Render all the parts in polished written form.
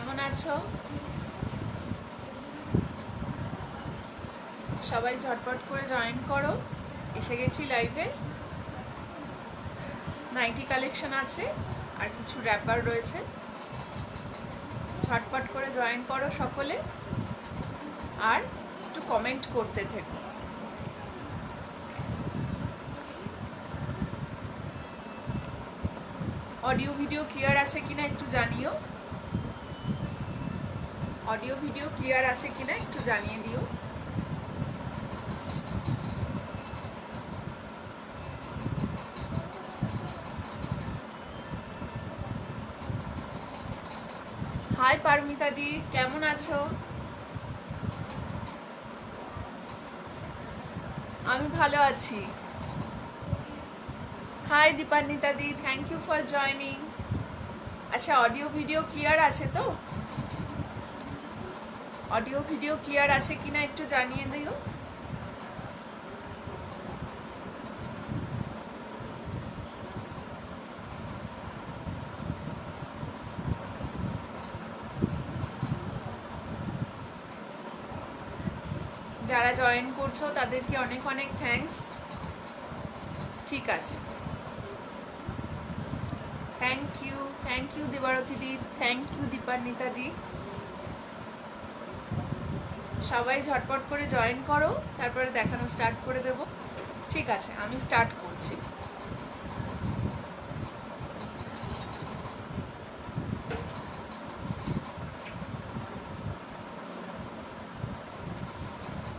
কেমন আছো? সবাই ঝটপট করে জয়েন করো। এসে গেছি লাইভে। নাইটি কালেকশন আছে আর কিছু র্যাপার রয়েছে। ঝটপট করে জয়েন করো সকলে, আর একটু কমেন্ট করতে থেকো। অডিও ভিডিও ক্লিয়ার আছে কিনা একটু জানিও। অডিও ভিডিও ক্লিয়ার আছে কিনা একটু জানিয়ে দিও। হাই পারমিতা দি, কেমন আছো? আমি ভালো আছি। হাই দীপান্বিতা দি, থ্যাংক ইউ ফর জয়নিং। আচ্ছা, অডিও ভিডিও ক্লিয়ার আছে তো? অডিও ভিডিও ক্লিয়ার আছে কিনা একটু জানিয়ে দিও। যারা জয়েন করছো তাদেরকে অনেক অনেক থ্যাঙ্কস। ঠিক আছে, thank you Dibarati di, thank you Dipanwita di. সবাই ঝটপট করে জয়েন করো, তারপরে দেখানো স্টার্ট করে দেব। ঠিক আছে, আমি স্টার্ট করছি।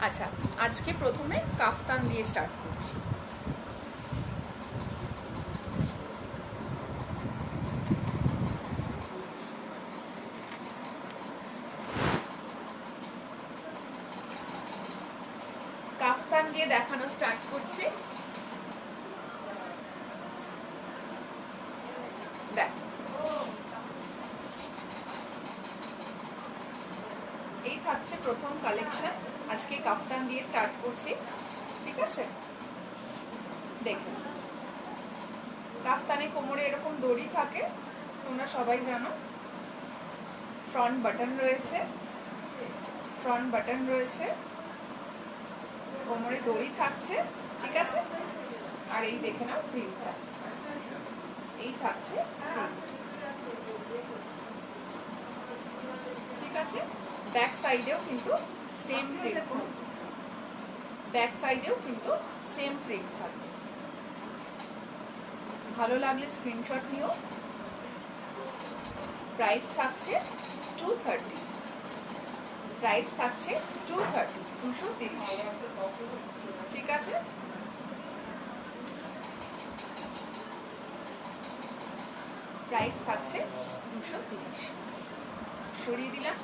আচ্ছা, আজকে প্রথমে কাফতান দিয়ে স্টার্ট করছি। কাফতান দিয়ে দেখানো স্টার্ট করছি। দেখ, এই থাকছে প্রথম কালেকশন। আজকে কাফতান দিয়ে স্টার্ট করছি। ঠিক আছে, দেখুন কাফতানে কোমরে এরকম দড়ি থাকে, তোমরা সবাই জানো। ফ্রন্ট বাটন রয়েছে, কোমরে দড়ি থাকছে। ঠিক আছে, আর এই দেখে নাও প্রিন্টটা, এই থাকছে প্রিন্ট। ঠিক আছে, ব্যাক সাইডেও কিন্তু সেম প্রিন্ট, থাকবে। ভালো লাগলে স্ক্রিনশট নিও। প্রাইস থাকছে 230, 230। ঠিক আছে, প্রাইস থাকছে 230। সরিয়ে দিলাম।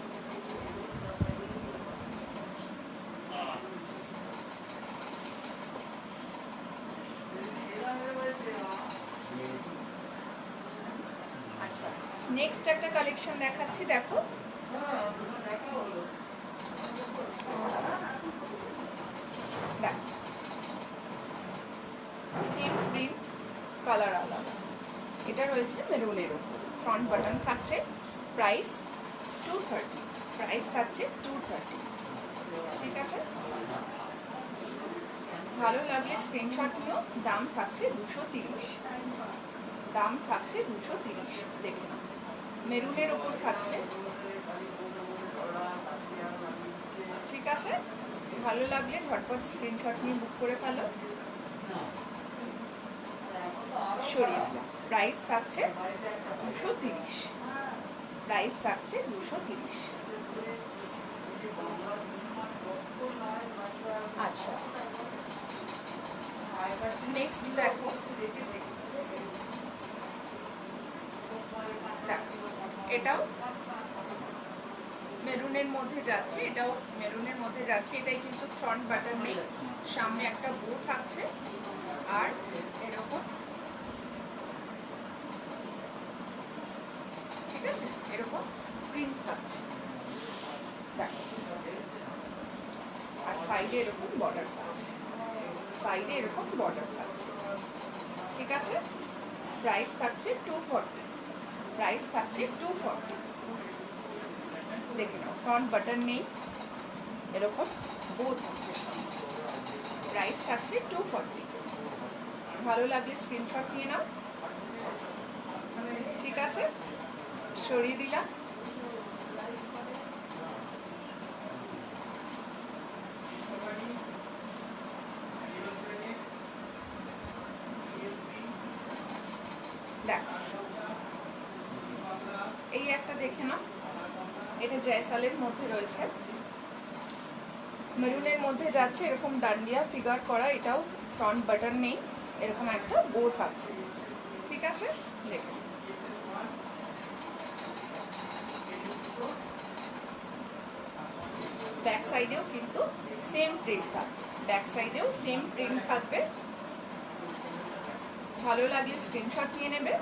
আচ্ছা, নেক্সট একটা কালেকশন দেখাচ্ছি, দেখো। সেম প্রিন্ট, কালার আলাদা। এটা রয়েছে মেরুনের উপর, ফ্রন্ট বাটন থাকছে। প্রাইস 230, ঠিক আছে, ভালো লাগলে স্ক্রিনশট নিও। দাম থাকছে 230, দেখে নাও। মেরুনের ওপর থাকছে। ঠিক আছে, ভালো লাগলে ঝটপট স্ক্রিনশট নিয়ে বুক করে ফেলো। সরিয়ে দিলাম। প্রাইস থাকছে 230, আচ্ছা, নেক্সট দেখো। এটাও মেরুনের মধ্যে যাচ্ছে, এটাই কিন্তু ফ্রন্ট বাটন নেই, সামনে একটা বো থাকছে, আর এরকম। ঠিক আছে, এরকম প্রিন্ট থাকছে, দেখো। আর সাইডে এরকম বর্ডার থাকছে, ঠিক আছে। প্রাইস থাকছে 240, দেখে নাও, ফ্রন্ট বাটন নেই, এরকম বো থাকছে সামনে। প্রাইস থাকছে 240। ভালো লাগলে স্ক্রিনশট নিয়ে নাও। ঠিক আছে, সরিয়ে দিলাম। দেখো, এই একটা দেখে নাও, এটা জয়সালের মধ্যে রয়েছে, মেরুনের মধ্যে যাচ্ছে, এরকম ডান্ডিয়া ফিগার করা, এটাও ফ্রন্ট বাটন নেই, এরকম একটা বো থাকছে। ঠিক আছে, দেখুন ব্যাক সাইডেও কিন্তু সেম প্রিন্ট থাকবে, ব্যাক সাইডেও সেম প্রিন্ট থাকবে। ভালো লাগলে স্ক্রিনশট নিয়ে নেবে।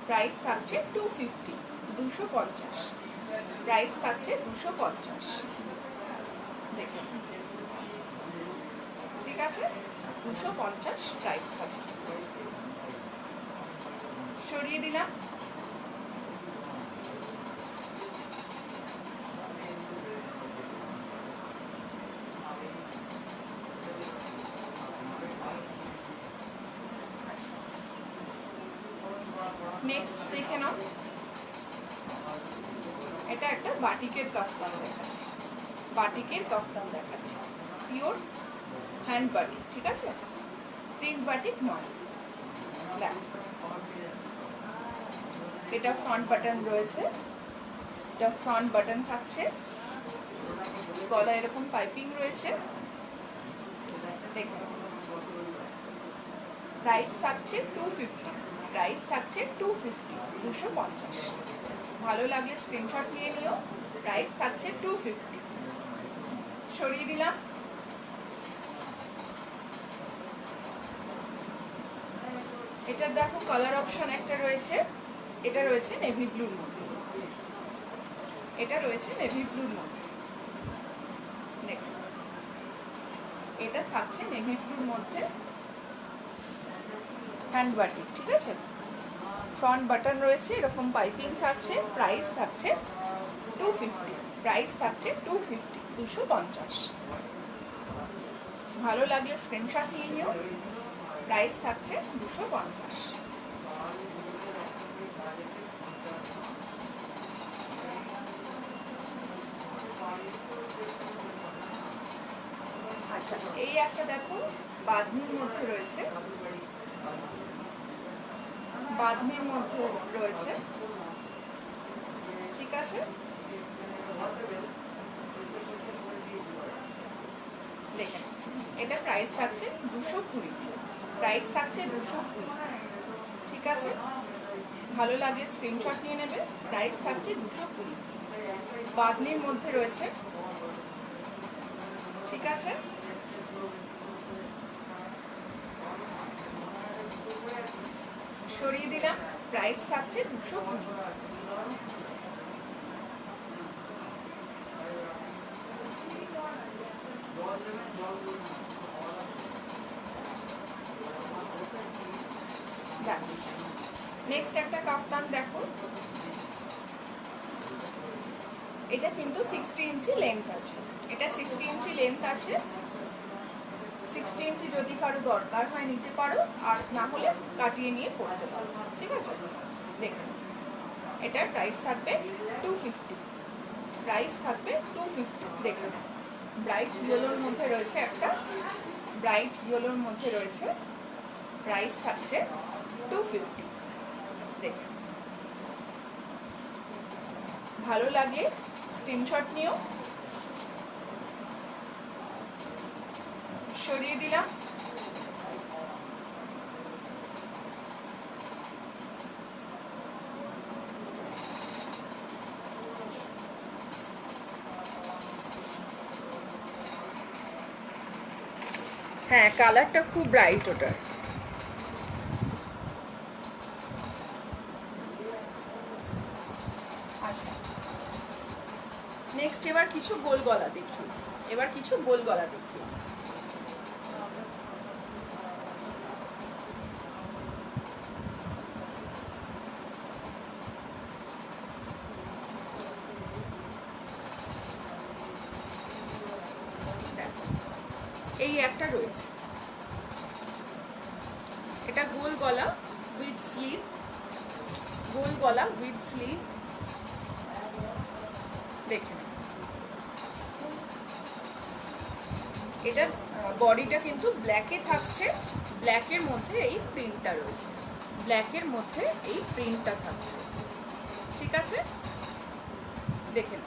প্রাইস থাকছে 250, 250। প্রাইস থাকছে 250। দেখুন, ঠিক আছে, 250 প্রাইস থাকছে। সরিয়ে দিলাম। নেক্সট দেখে নাও, এটা একটা বাটিকের কাফতান দেখাচ্ছি, বাটিকের কাফতান দেখাচ্ছি, পিওর হ্যান্ড বাটিক। ঠিক আছে, প্রিন্ট বাটিক নয়। দেখ, এটা ফ্রন্ট বাটন রয়েছে, এটা ফ্রন্ট বাটন থাকছে, গলা এরকম পাইপিং রয়েছে। দেখুন, প্রাইস থাকছে 250, প্রাইস থাকছে 250, 250। ভালো লাগলে স্ক্রিনশট নিয়ে নিও। প্রাইস থাকছে 250। সরিয়ে দিলাম। এটার দেখো কালার অপশন একটা রয়েছে, এটা রয়েছে নেভি ব্লুর মধ্যে, এটা রয়েছে নেভি ব্লুর মধ্যে। দেখুন, এটা থাকছে নেভি ব্লুর মধ্যে, হ্যান্ড বাটিক। ঠিক আছে, ফ্রন্ট বাটন রয়েছে, এরকম পাইপিং থাকছে। প্রাইস থাকছে 250, প্রাইস থাকছে 250, 250। ভালো লাগলে স্ক্রিনশট নিয়ে নিও। প্রাইস থাকছে 250। আচ্ছা, এই একটা দেখো বাঁধনির মধ্যে রয়েছে, বাঁধনির মধ্যে রয়েছে। ঠিক আছে, দেখেন, এটা প্রাইস থাকছে 220, প্রাইস থাকছে 220। ঠিক আছে, ভালো লাগে স্ক্রিনশট নিয়ে নেবে। প্রাইস থাকছে 220, বাঁধনির মধ্যে রয়েছে। ঠিক আছে, সরিয়ে দিলাম। প্রাইস থাকছে 220। নেক্সট একটা কাফতান দেখো, এটা কিন্তু 60 ইঞ্চি লেন্থ আছে, এটা 60 ইঞ্চি লেন্থ আছে। 60 ইঞ্চি যদি কারো দরকার হয় নিতে পারো, আর না হলে কাটিয়ে নিয়ে পড়তে পারো। ঠিক আছে, দেখুন, এটার প্রাইস থাকবে 250, প্রাইস থাকবে 250। দেখুন, ব্রাইট ইয়েলোর মধ্যে রয়েছে একটা, ব্রাইট ইয়েলোর মধ্যে রয়েছে। প্রাইস থাকছে 250। দেখুন, ভালো লাগলে স্ক্রিনশট নিও। সরিয়ে দিলাম। হ্যাঁ, কালারটা খুব ব্রাইট ওটার। আচ্ছা, নেক্সট এবার কিছু গোল গলা দেখি, এবার কিছু গোল গলা দেখি। একটা রয়েছে, এটা গোল গলা উইথ স্লিভ, গোল গলা উইথ স্লিভ। দেখেন এটা বডিটা কিন্তু ব্ল্যাকে থাকছে, ব্ল্যাকের মধ্যে এই প্রিন্টটা রয়েছে, ব্ল্যাকের মধ্যে এই প্রিন্টটা থাকছে, ঠিক আছে। দেখেন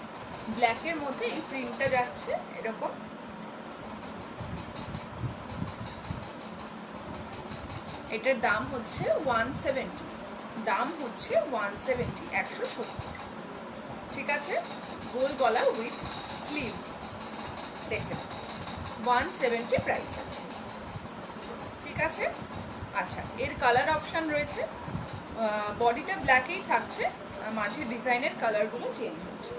ব্ল্যাকের মধ্যে এই প্রিন্টটা যাচ্ছে এরকম। এটার দাম হচ্ছে 170, দাম হচ্ছে 170, 170, ঠিক আছে। গোল গলা উইথ স্লিভ, দেখেন 170 প্রাইস আছে, ঠিক আছে। আচ্ছা, এর কালার অপশন রয়েছে, বডিটা ব্ল্যাকেই থাকছে, মাঝে ডিজাইনের কালারগুলো চেঞ্জ হচ্ছে।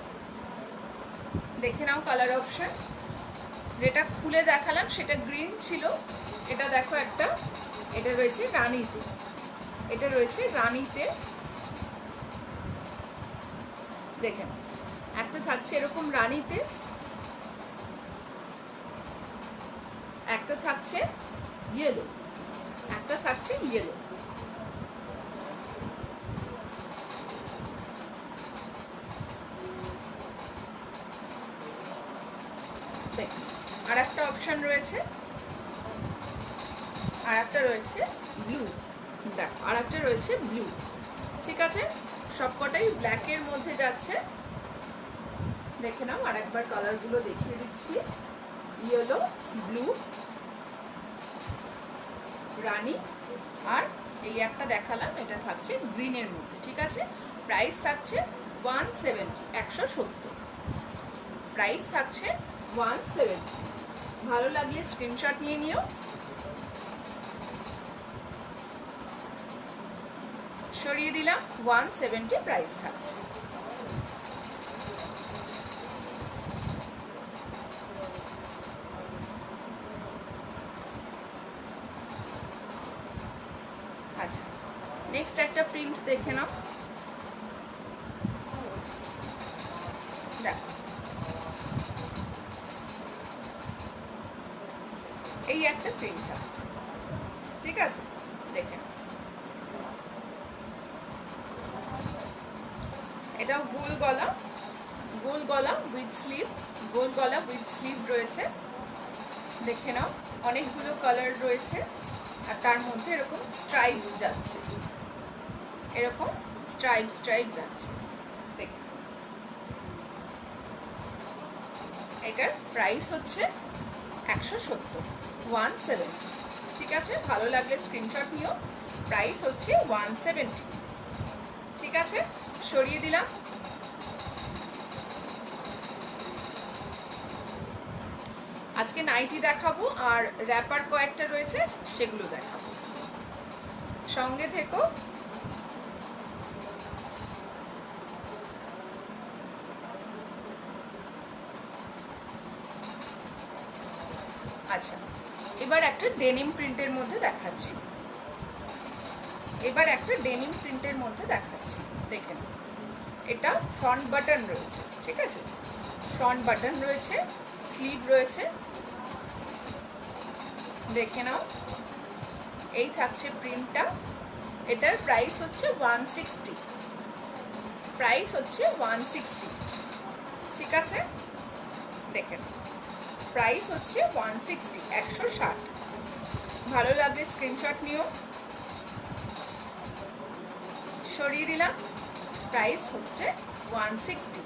দেখে নাও কালার অপশন। যেটা খুলে দেখালাম সেটা গ্রিন ছিল, এটা দেখো একটা, এটা রয়েছে রানীতে, এটা রয়েছে রানীতে। দেখেন একটা থাকছে এরকম রানীতে, একটা থাকছে ইয়েলো, একটা থাকছে ইয়েলো। দেখেন আর একটা অপশন রয়েছে, আর একটা রয়েছে ব্লু, দেখ আর একটা রয়েছে ব্লু, ঠিক আছে। সবকটাই ব্ল্যাকের মধ্যে যাচ্ছে। দেখে নাও আর একবার কালারগুলো দেখিয়ে দিচ্ছি, ইয়েলো, ব্লু, রানী, আর এই একটা দেখালাম এটা থাকছে গ্রিনের মধ্যে, ঠিক আছে। প্রাইস থাকছে 170, 170, প্রাইস থাকছে 170। ভালো লাগলে স্ক্রিনশট নিয়ে নিও। সরিয়ে দিলাম, 170 প্রাইস থাকছে। আচ্ছা, নেক্সট একটা প্রিন্ট দেখে নাও। দেখো এই একটা প্রিন্ট আছে, ঠিক আছে। দেখে নাও, এটাও গোল গলা, গোল গলা উইথ স্লিভ, গোল গলা উইথ স্লিভ রয়েছে। দেখে নাও অনেকগুলো কালার রয়েছে, আর তার মধ্যে এরকম স্ট্রাইপ যাচ্ছে, এরকম স্ট্রাইপ স্ট্রাইপ যাচ্ছে। দেখে এটার প্রাইস হচ্ছে 170, 170, ঠিক আছে। ভালো লাগলে স্ক্রিনশট নিও। প্রাইস হচ্ছে 170, ঠিক আছে। সরিয়ে দিলাম। আজকে নাইটি দেখাবো আর র্যাপার কয়েকটা রয়েছে সেগুলো দেখাবো, সঙ্গে থেকো। আচ্ছা, এবার একটা ডেনিম প্রিন্টের মধ্যে দেখাচ্ছি, এবার একটা ডেনিম প্রিন্টের মধ্যে দেখাচ্ছি। দেখে নাও এটা ফ্রন্ট বাটন রয়েছে, ঠিক আছে, ফ্রন্ট বাটন রয়েছে, স্লিভ রয়েছে। দেখে নাও এই থাকছে প্রিন্টটা। এটার প্রাইস হচ্ছে 160, প্রাইস হচ্ছে 160, ঠিক আছে। দেখেন প্রাইস হচ্ছে 160, 160। ভালো লাগলে স্ক্রিনশট নিও। সরিয়ে দিলাম, প্রাইস হচ্ছে 160।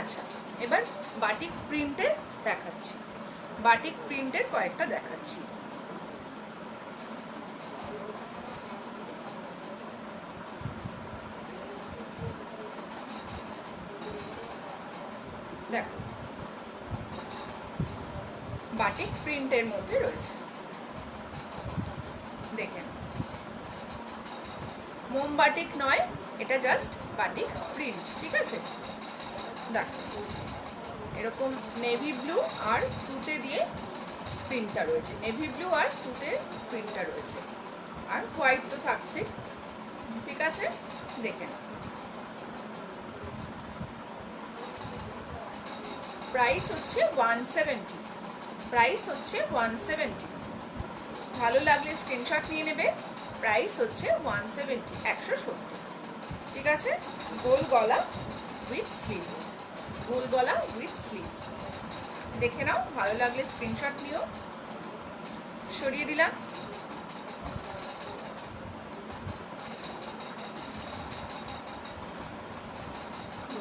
আচ্ছা, এবার বাটিক প্রিন্টের দেখাচ্ছি, বাটিক প্রিন্টের কয়েকটা দেখাচ্ছি। দেখো বাটিক প্রিন্টের মধ্যে রয়েছে, দেখেন মোম বাটিক নয়, এটা জাস্ট বাটিক প্রিন্ট, ঠিক আছে। দেখো এরকম নেভি ব্লু আর তুতে দিয়ে প্রিন্টটা রয়েছে, নেভি ব্লু আর তুতে প্রিন্টটা রয়েছে, আর হোয়াইট তো থাকছে, ঠিক আছে। দেখে নাও, প্রাইস হচ্ছে 170, প্রাইস হচ্ছে 170। ভালো লাগলে স্ক্রিনশট নিয়ে নেবে। প্রাইস হচ্ছে 170, 170, ঠিক আছে। গোল গলা উইথ স্লিভ, গোল গলা উইথ স্লিভ। দেখে নাও, ভালো লাগলে স্ক্রিনশট নিও। সরিয়ে দিলাম।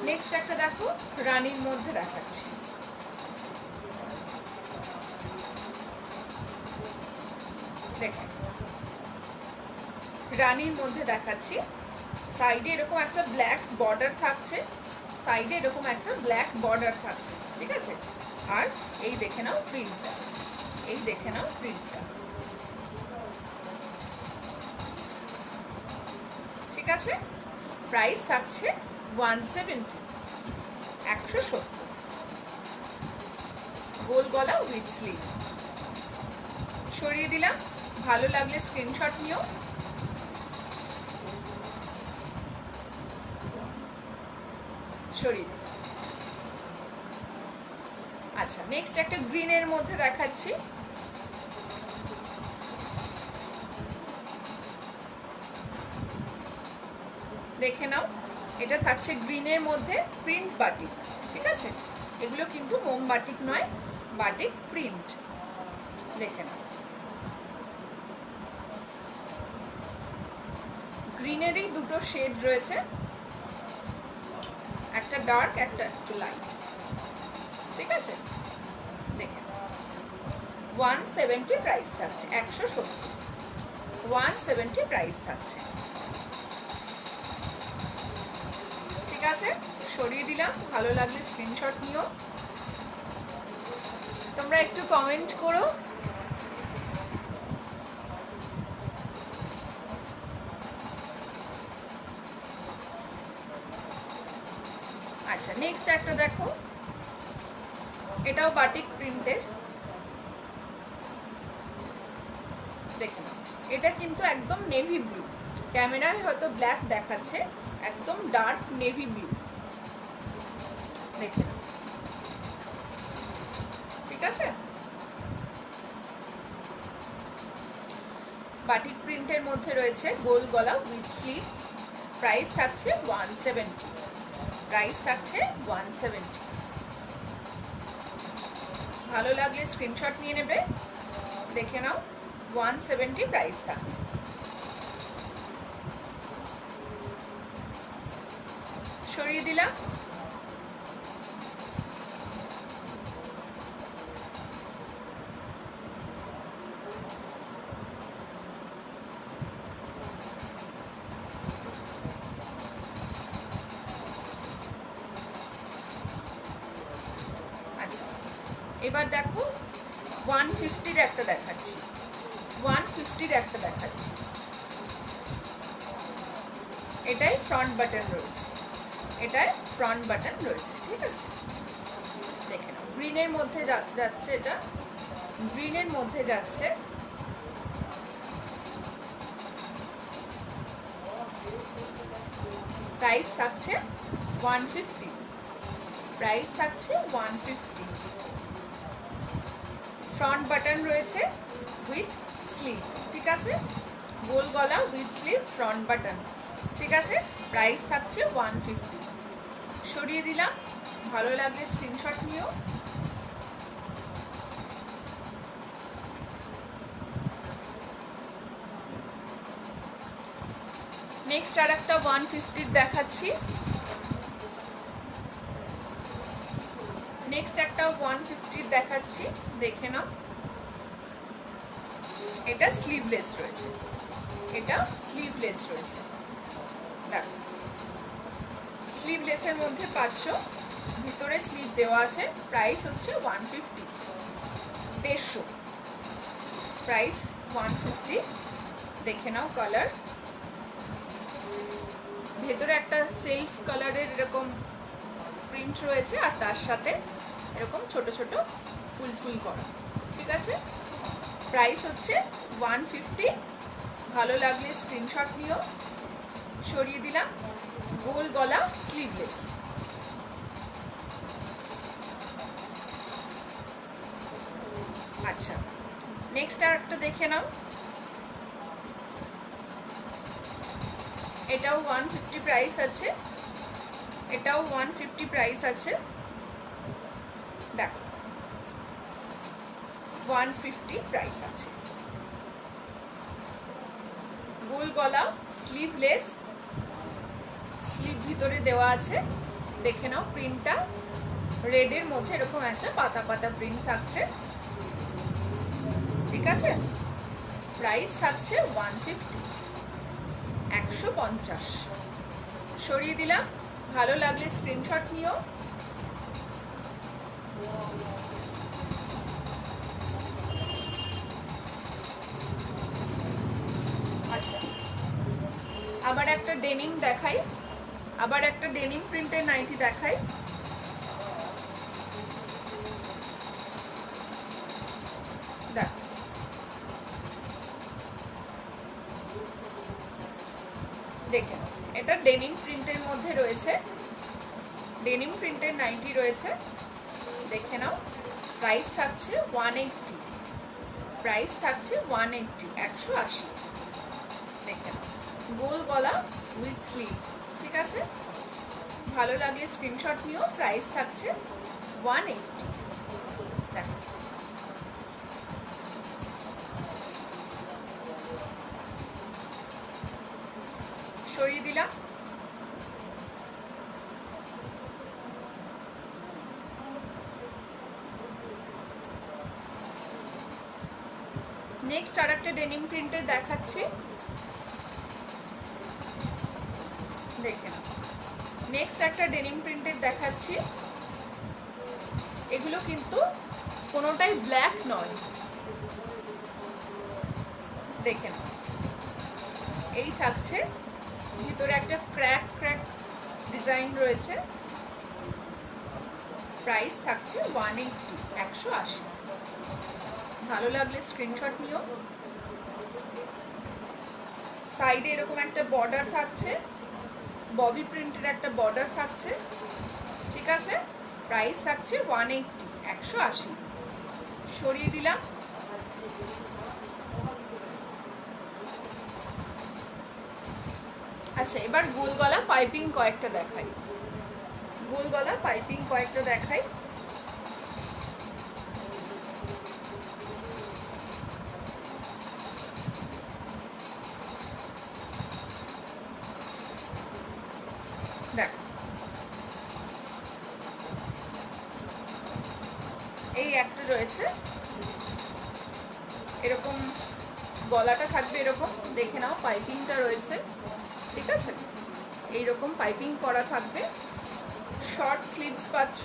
নেক্সট একটা দেখো, রানীর মধ্যে দেখাচ্ছি। দেখেন, রানীর মধ্যে দেখাচ্ছি। সাইডে এরকম একটা ব্ল্যাক বর্ডার থাকছে, সাইডে এরকম একটা ব্ল্যাক বর্ডার থাকছে, ঠিক আছে। আর এই দেখে নাও প্রিন্টটা, এই দেখে নাও প্রিন্টটা, ঠিক আছে। প্রাইস থাকছে 170, 170। গোল গলা উইথ স্লিভ। সরিয়ে দিলাম। ভালো লাগলে স্ক্রিনশট নিও। সরিয়ে দিলাম। আচ্ছা, নেক্সট একটা গ্রিনের মধ্যে দেখাচ্ছি। দেখে নাও, এটা থাকছে গ্রিনের মধ্যে প্রিন্ট বাটিক, ঠিক আছে। এগুলো কিন্তু মোম বাটিক নয়, বাটিক প্রিন্ট। দেখে নাও, গ্রিনেরই দুটো শেড রয়েছে, একটা ডার্ক একটা একটু লাইট, ঠিক আছে। দেখে 170 প্রাইস থাকছে, 170, 170 প্রাইস থাকছে, ঠিক আছে। সরিয়ে দিলাম। ভালো লাগলে স্ক্রিনশট নিও। তোমরা একটু কমেন্ট করো। আচ্ছা, নেক্সট একটা দেখো, এটাও বাটিক প্রিন্টের। দেখে নাও, এটা কিন্তু একদম নেভি ব্লু, ক্যামেরায় হয়তো ব্ল্যাক দেখাচ্ছে, একদম ডার্ক নেভি ব্লু। দেখে নাও, ঠিক আছে। বাটিক প্রিন্টের মধ্যে রয়েছে গোল গলা উইথ স্লিভ। প্রাইস থাকছে 170, প্রাইস থাকছে 170। ভালো লাগলে স্ক্রিনশট নিয়ে নেবে। দেখে নাও, 170 প্রাইস থাকছে। সরিয়ে দিলাম। আচ্ছা, এবার দেখো 150-র একটা দেখাচ্ছি, 150-র একটা দেখাচ্ছি। এটাই ফ্রন্ট বাটন রয়েছে, এটাই ফ্রন্ট বাটন রয়েছে, ঠিক আছে। দেখে নাও, গ্রিনের মধ্যে যাচ্ছে, এটা গ্রিনের মধ্যে যাচ্ছে। প্রাইস থাকছে 150, প্রাইস থাকছে 150। ফ্রন্ট বাটন রয়েছে উইথ স্লিভ, ঠিক আছে। গোল গলা উইথ স্লিভ, ফ্রন্ট বাটন, ঠিক আছে। প্রাইস থাকছে 150। সরিয়ে দিলাম। ভালো লাগলে স্ক্রিনশট নিও। নেক্সট আর একটা 150-র দেখাচ্ছি। নেক্সট একটা 150-র দেখাচ্ছি। দেখে নাও, এটা স্লিভলেস রয়েছে, এটা স্লিভলেস রয়েছে। দেখো, স্লিভলেসের মধ্যে পাচ্ছ, ভিতরে স্লিভ দেওয়া আছে। প্রাইস হচ্ছে 150, 150, প্রাইস 150। দেখে নাও, কালার ভেতরে একটা সেলফ কালারের এরকম প্রিন্ট রয়েছে, আর তার সাথে এরকম ছোট ছোট ফুল ফুল করা, ঠিক আছে। প্রাইস হচ্ছে 150। ভালো লাগলে স্ক্রিনশট নিও। সরিয়ে দিলাম। গোল গলা স্লিভলেস। আচ্ছা, নেক্সট আর একটা দেখে নাও। এটাও 150 প্রাইস আছে, এটাও 150 প্রাইস আছে। দেখো 150 প্রাইস আছে। গোল গলা স্লিভলেস, স্লিভ ভিতরে দেওয়া আছে। দেখে নাও প্রিন্টটা রেডের মধ্যে এরকম একটা পাতা পাতা প্রিন্ট থাকছে। ঠিক আছে, প্রাইস থাকছে 150, 150। সরিয়ে দিলাম। ভালো লাগলে স্ক্রিনশট নিও। আচ্ছা, আবার একটা ডেনিম দেখাই, আবার একটা ডেনিম প্রিন্টের নাইটি দেখাই। দেখো দেখে নাও, এটা ডেনিম প্রিন্টের মধ্যে রয়েছে, ডেনিম প্রিন্টের নাইটি রয়েছে। দেখে নাও, প্রাইস থাকছে 180, প্রাইস থাকছে 180, 180। দেখে নাও, গোল গলা উইথ স্লিভ। ঠিক আছে, ভালো লাগলে স্ক্রিনশট নিও। প্রাইস থাকছে 180। দেখো সরিয়ে দিলাম। নেক্সট আর একটা ডেনিম প্রিন্টের দেখাচ্ছি। দেখে নাও, নেক্সট একটা ডেনিম প্রিন্টের দেখাচ্ছি। এগুলো কিন্তু কোনোটাই ব্ল্যাক নয়। দেখে নাও, এই থাকছে, ভিতরে একটা ক্র্যাক ক্র্যাক ডিজাইন রয়েছে। প্রাইস থাকছে 180, 180। ভালো লাগলে স্ক্রিনশট নিও। সাইডে এরকম একটা বর্ডার থাকছে, ববি প্রিন্টের একটা বর্ডার থাকছে। ঠিক আছে, প্রাইস থাকছে 180, 180। সরিয়ে দিলাম। আচ্ছা, এবার গোল গলা পাইপিং কয়েকটা দেখাই, গোল গলা পাইপিং কয়েকটা দেখাই। দেখো এই একটা রয়েছে, এরকম গলাটা থাকবে এরকম। দেখে নাও, পাইপিংটা রয়েছে। ঠিক আছে, এইরকম পাইপিং করা থাকবে। শর্ট স্লিভস পাচ্ছ,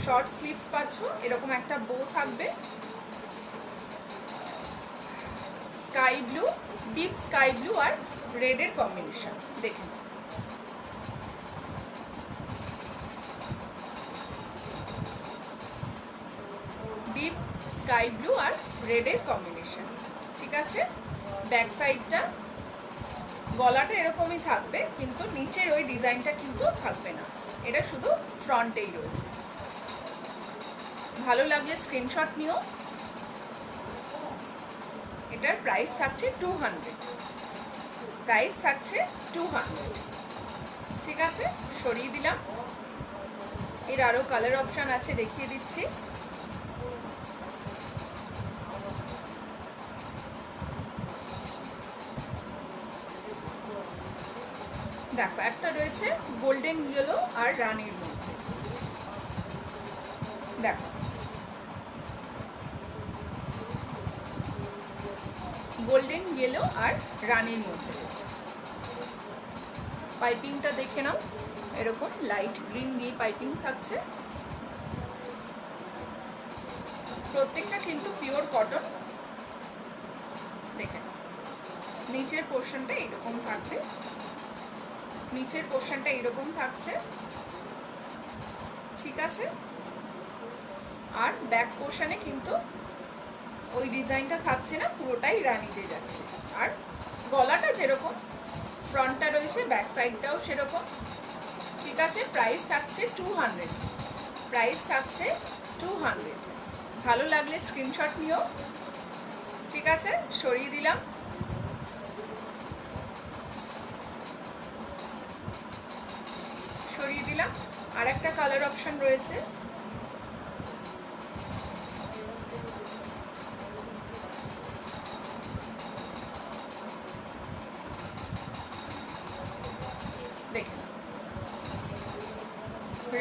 শর্ট স্লিভস পাচ্ছ। এরকম একটা বো থাকবে, sky blue, deep sky blue আর রেডের কম্বিনেশন। দেখে নাও, ডিপ স্কাই ব্লু আর রেডের কম্বিনেশন। ঠিক আছে, ব্যাক সাইডটা গলাটা এরকমই থাকবে, কিন্তু নিচের ওই ডিজাইনটা কিন্তু থাকবে না, এটা শুধু ফ্রন্টেই রয়েছে। ভালো লাগলে স্ক্রিনশট নিও। এটার প্রাইস থাকছে 200, প্রাইস থাকছে 200। ঠিক আছে, সরিয়ে দিলাম। এর আরো কালার অপশন আছে, দেখিয়ে দিচ্ছি। দেখো একটা রয়েছে গোল্ডেন ইয়েলো আর রানীর মধ্যে। দেখো গোল্ডেন ইয়েলো আর রানীর মধ্যে রয়েছে। পাইপিংটা দেখে নাও, এরকম লাইট গ্রিন দিয়ে পাইপিং থাকছে। প্রত্যেকটা কিন্তু পিওর কটন। দেখে নাও, নিচের পোর্শনটা এরকম থাকবে, নিচের পোর্শনটা এরকম থাকছে। ঠিক আছে, আর ব্যাক পোর্শনে কিন্তু ওই ডিজাইনটা থাকছে না, পুরোটাই রানীতে যাচ্ছে। আর গলাটা যেরকম ফ্রন্টটা রয়েছে ব্যাক সাইডটাও সেরকম। ঠিক আছে, প্রাইস থাকছে 200, প্রাইস থাকছে 200। ভালো লাগলে স্ক্রিনশট নিও। ঠিক আছে, সরিয়ে দিলাম। সরিয়ে দিলাম। আর একটা কালার অপশন রয়েছে, দেখুন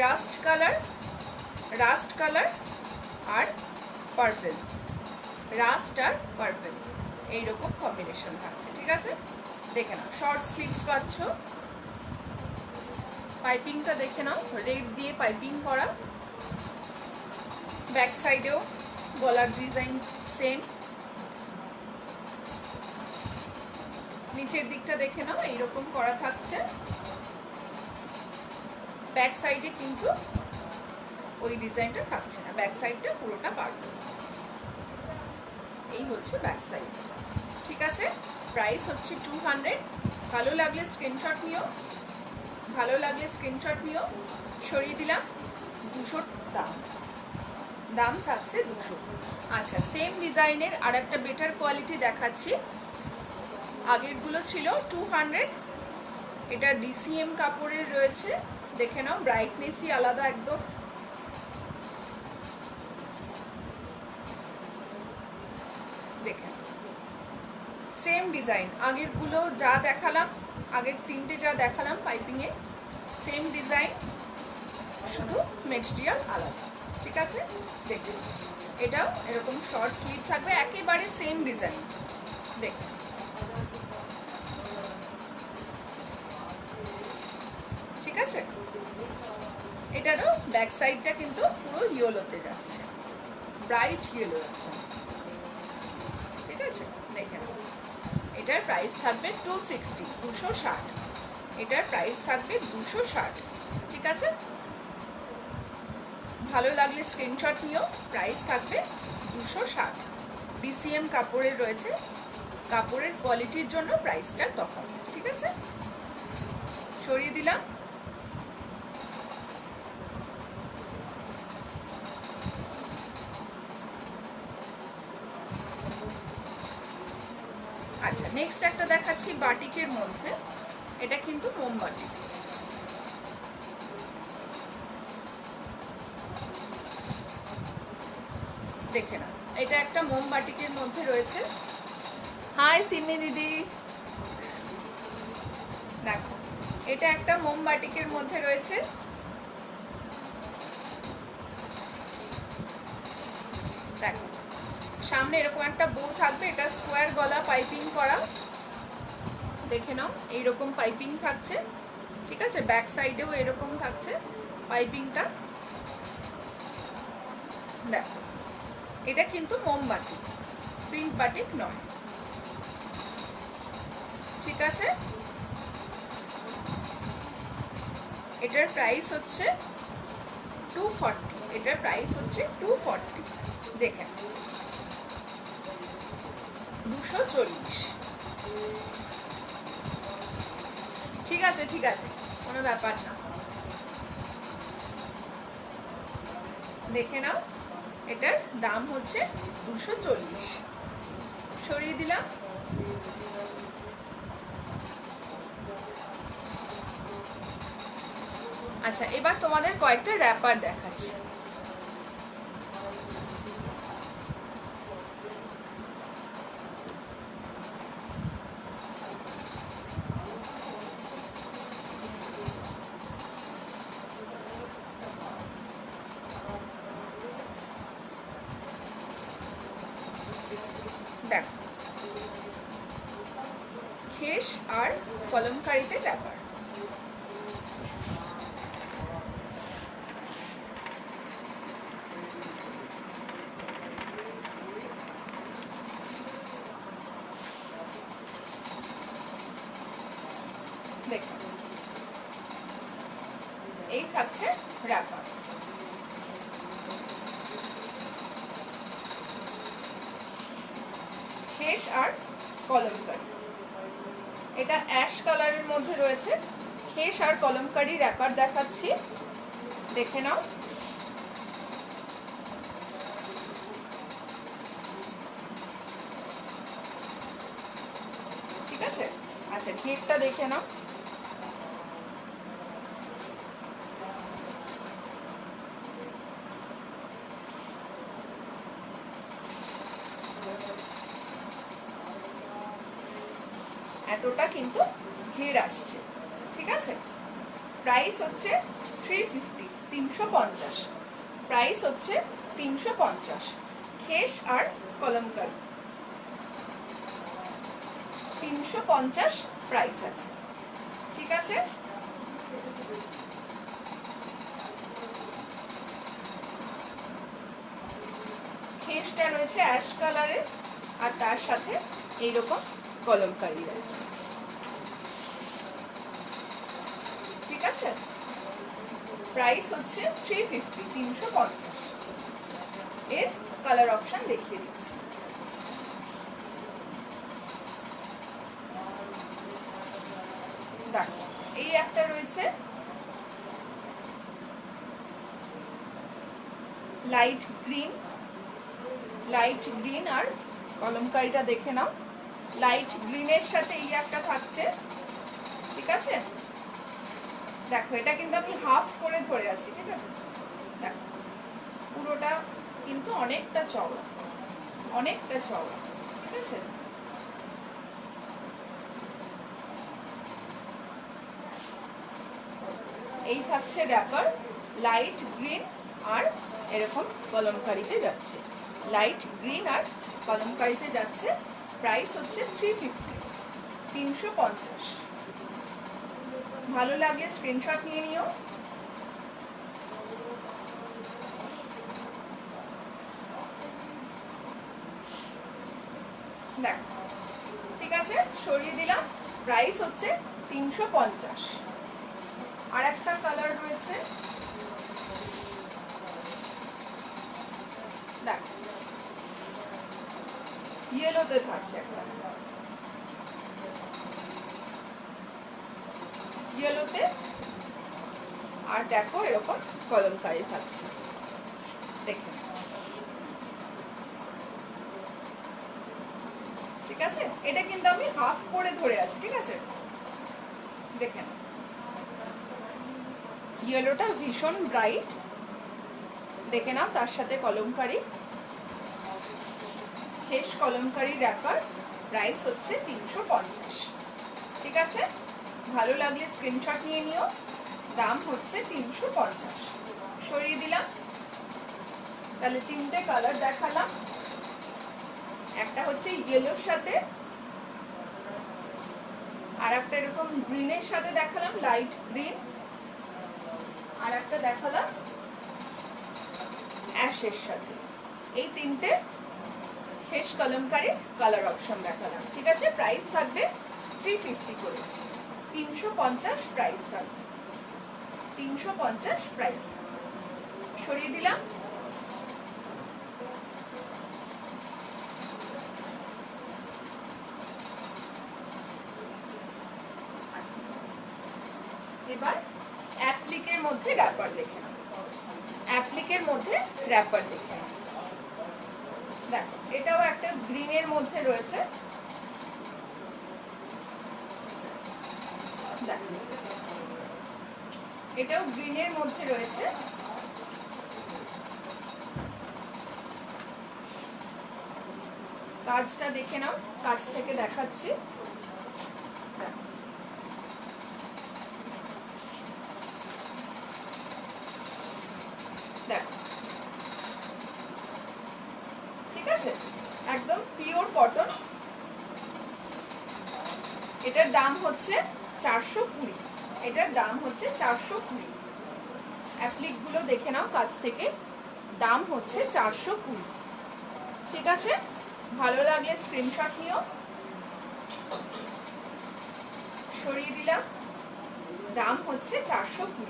রাস্ট কালার, রাস্ট কালার আর পার্পল, রাস্ট আর পার্পল এইরকম কম্বিনেশন থাকছে। ঠিক আছে, দেখে নাও। শর্ট স্লিভস পাচ্ছ, পাইপিংটা দেখে নাও, রেড দিয়ে পাইপিং করা। ব্যাক সাইডেও গলার ডিজাইন সেম। নিচের দিকটা দেখে নাও, এইরকম করা থাকছে। ব্যাক সাইডে কিন্তু ওই ডিজাইনটা থাকছে না, ব্যাক সাইডটা পুরোটা পারবে। এই হচ্ছে ব্যাক সাইড। ঠিক আছে, প্রাইস হচ্ছে 200। ভালো লাগলে স্ক্রিনশট নিও, ভালো লাগলে স্ক্রিনশট নিও। সরিয়ে দিলাম। 200 দাম, দাম থাকছে 200। আচ্ছা, সেম ডিজাইনের আর একটা বেটার কোয়ালিটি দেখাচ্ছি। আগেরগুলো ছিল 200, এটা ডিসিএম কাপড়ের রয়েছে। দেখে নাও, ব্রাইটনেসই আলাদা একদম। দেখে সেম ডিজাইন, আগেরগুলো যা দেখালাম, আগের তিনটে যা দেখালাম পাইপিংয়ে সেম ডিজাইন, শুধু মেটেরিয়াল আলাদা। ঠিক আছে, দেখুন এটাও এরকম শর্ট স্লিভ থাকবে, একেবারে সেম ডিজাইন। দেখুন ঠিক আছে, এটারও ব্যাক সাইডটা কিন্তু পুরো ইয়েলোতে যাচ্ছে, ব্রাইট ইয়েলো একদম। ঠিক আছে, দেখে নাও। এটার প্রাইস থাকবে 260, 260। এটার প্রাইস থাকবে 260। ঠিক আছে, ভালো লাগলে স্ক্রিনশট নিও। প্রাইস থাকবে 260। ডিসিএম কাপড়ের রয়েছে, কাপড়ের কোয়ালিটির জন্য প্রাইসটা তফাৎ। ঠিক আছে, সরিয়ে দিলাম। আচ্ছা, নেক্সট একটা দেখাচ্ছি বাটিকের মধ্যে। এটা কিন্তু মোমবাটি। দেখে না, এটা একটা মোমবাটিকের মধ্যে রয়েছে। হাই তিন্নি দিদি, দেখো এটা একটা মোমবাটিকের মধ্যে রয়েছে। দেখো সামনে এরকম একটা বো থাকবে, এটা স্কোয়ার গলা পাইপিং করা। দেখে নাও, এইরকম পাইপিং থাকছে। ঠিক আছে, ব্যাক সাইডেও এরকম থাকছে পাইপিংটা। দেখো এটা কিন্তু মোমবাটি, প্রিন্ট বাটিক নয়। ঠিক আছে, এটার প্রাইস হচ্ছে 240। এটার প্রাইস হচ্ছে 240। দেখেন 240। ঠিক আছে, ঠিক আছে, কোনো ব্যাপার না। দেখে নাও, এটার দাম হচ্ছে 240। সরিয়ে দিলাম। আচ্ছা, এবার তোমাদের কয়েকটা র্যাপার দেখাচ্ছি। দেখো খেস আর কলমকারিতে র্যাপার। দেখো এই থাকছে র্যাপার। খেস আর কলমকারি। এটা অ্যাশ কালারের মধ্যে রয়েছে, খেস আর কলমকারি র্যাপার দেখাচ্ছি, দেখে নাও। ঠিক আছে, আচ্ছা ঘেরটা দেখে নাও। এতটা কিন্তু ঘের আসছে। ঠিক আছে, প্রাইস হচ্ছে 350, 350। প্রাইস হচ্ছে 350। খেস আর কলমকারি 350 প্রাইস আছে। ঠিক আছে, খেসটা রয়েছে অ্যাশ কালারের আর তার সাথে এইরকম কলমকারি রয়েছে। ঠিক আছে, প্রাইস হচ্ছে 350, 350। এর কালার অপশন দেখিয়ে দিচ্ছি। দেখো এই একটা রয়েছে লাইট গ্রিন আর কলমকারিটা দেখে নাও। লাইট গ্রিনের সাথে এই একটা থাকছে। ঠিক আছে, দেখো এটা কিন্তু আমি হাফ করে ধরে আছি। ঠিক আছে, দেখো পুরোটা কিন্তু অনেকটা চওড়া, অনেকটা চওড়া। ঠিক আছে, এই থাকছে র্যাপার, লাইট গ্রিন আর এরকম কলমকারিতে যাচ্ছে। লাইট গ্রিন আর কলমকারিতে যাচ্ছে। প্রাইস হচ্ছে 350, 350। ভালো লাগলে স্ক্রিনশট নিয়ে নিও। দেখো ঠিক আছে, সরিয়ে দিলাম। প্রাইস হচ্ছে 350। আর একটা কালার রয়েছে, দেখো ইয়েলোতে থাকছে একটা, ইয়েলোতে আর দেখো এরকম কলমকারি থাকছে। দেখে ঠিক আছে, এটা কিন্তু আমি হাফ করে ধরে আছি। ঠিক আছে, দেখেন ইয়েলোটা ভীষণ ব্রাইট, দেখে নাও। তার সাথে কলমকারি, খেস কলমকারি র্যাপার। প্রাইস হচ্ছে 350। ঠিক আছে, ভালো লাগলে স্ক্রিনশট নিয়ে নিও। দাম হচ্ছে 350। সরিয়ে দিলাম। তাহলে তিনটে কালার দেখালাম, একটা হচ্ছে ইয়েলোর সাথে, আর একটা এরকম গ্রিনের সাথে দেখালাম, লাইট গ্রিন, আর একটা দেখালাম অ্যাশের সাথে। এই তিনটে খেস কলমকারি কালার অপশন দেখালাম। ঠিক আছে, প্রাইস থাকবে 350 করে, 350 প্রাইস থাকবে, 350 প্রাইস। সরিয়ে দিলাম। এবার অ্যাপ্লিকের মধ্যে র্যাপার দেখে নাও। অ্যাপ্লিকের মধ্যে র্যাপার দেখে নাও। দেখো এটাও একটা গ্রিনের মধ্যে রয়েছে। দেখো এটাও গ্রিনের মধ্যে রয়েছে। কাজটা দেখে নাও, কাজ থেকে দেখাচ্ছি। দেখো ঠিক আছে, একদম পিওর কটন। এটার দাম হচ্ছে 420। এটার দাম হচ্ছে 420। অ্যাপ্লিক গুলো দেখে নাও কাছ থেকে, দাম হচ্ছে 420। ঠিক আছে, ভালো লাগলে স্ক্রিনশট নিও। সরিয়ে দিলাম। দাম হচ্ছে 420।